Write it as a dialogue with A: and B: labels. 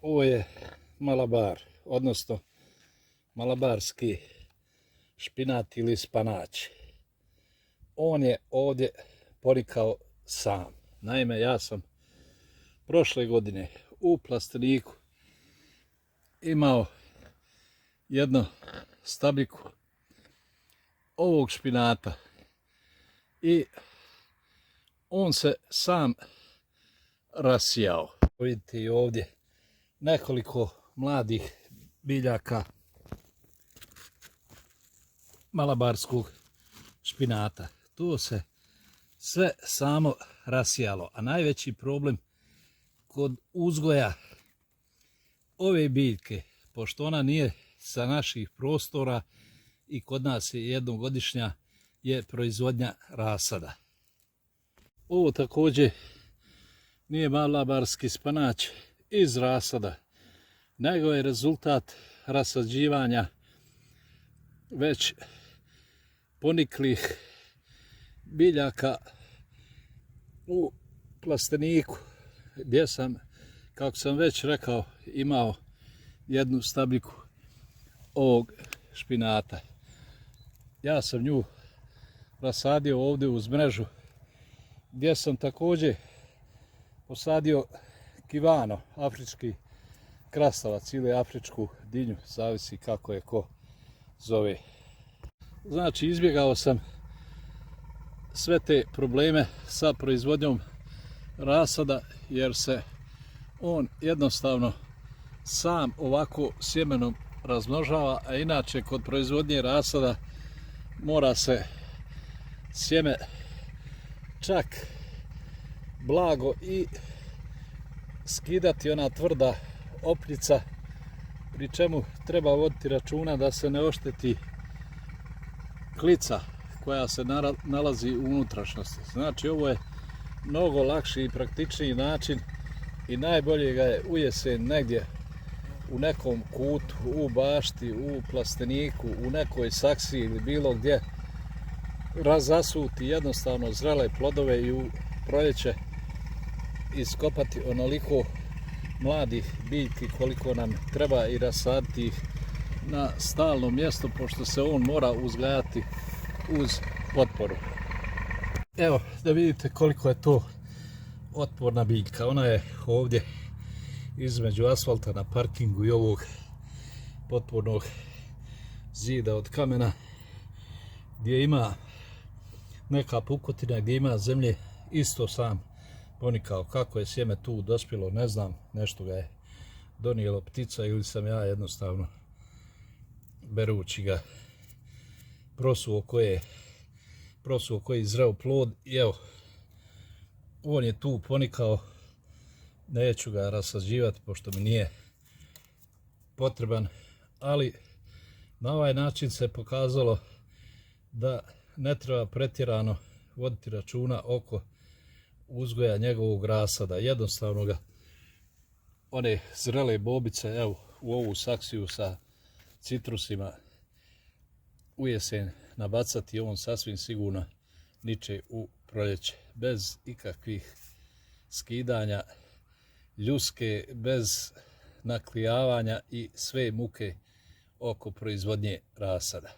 A: Ovo je malabar, odnosno malabarski špinat ili spanać. On je ovdje ponikao sam. Naime, ja sam prošle godine u plasteniku imao jednu stabiku ovog špinata i on se sam rasijao. Vidite i ovdje nekoliko mladih biljaka malabarskog špinata. Tu se sve samo rasijalo, a najveći problem kod uzgoja ove biljke, pošto ona nije sa naših prostora i kod nas je jednogodišnja, je proizvodnja rasada. Ovo također nije malabarski spanać iz rasada, nego je rezultat rasađivanja već poniklih biljaka u plasteniku, gdje sam, kako sam već rekao, imao jednu stabiku ovog špinata. Ja sam nju rasadio ovdje uz mrežu, gdje sam također posadio kivano, afrički krastavac ili afričku dinju, zavisi kako je ko zove. Znači, izbjegao sam sve te probleme sa proizvodnjom rasada, jer se on jednostavno sam ovako sjemenom razmnožava, a inače kod proizvodnje rasada mora se sjeme čak blago i skidati ona tvrda opljica, pri čemu treba voditi računa da se ne ošteti klica koja se nalazi u unutrašnjosti. Znači, ovo je mnogo lakši i praktičniji način i najbolje ga je u jesen negdje u nekom kutu, u bašti, u plasteniku, u nekoj saksiji ili bilo gdje razasuti jednostavno zrele plodove i u proljeće iskopati onoliko mladih biljki koliko nam treba i rasaditi ih na stalno mjesto, pošto se on mora uzgajati uz potporu. Evo, da vidite koliko je to otporna biljka. Ona je ovdje između asfalta na parkingu i ovog potpornog zida od kamena, gdje ima neka pukotina, gdje ima zemlje, isto sam ponikao. Kako je sjeme tu dospjelo, ne znam, nešto ga je donijelo ptica ili sam ja jednostavno berući ga prosuo koji zreo plod i evo, on je tu ponikao. Neću ga rasađivati pošto mi nije potreban, ali na ovaj način se pokazalo da ne treba pretjerano voditi računa oko uzgoja njegovog rasada. Jednostavno ga one zrele bobice, evo, u ovu saksiju sa citrusima u jesen nabacati, on sasvim sigurno niče u proljeće, bez ikakvih skidanja ljuske, bez naklijavanja i sve muke oko proizvodnje rasada.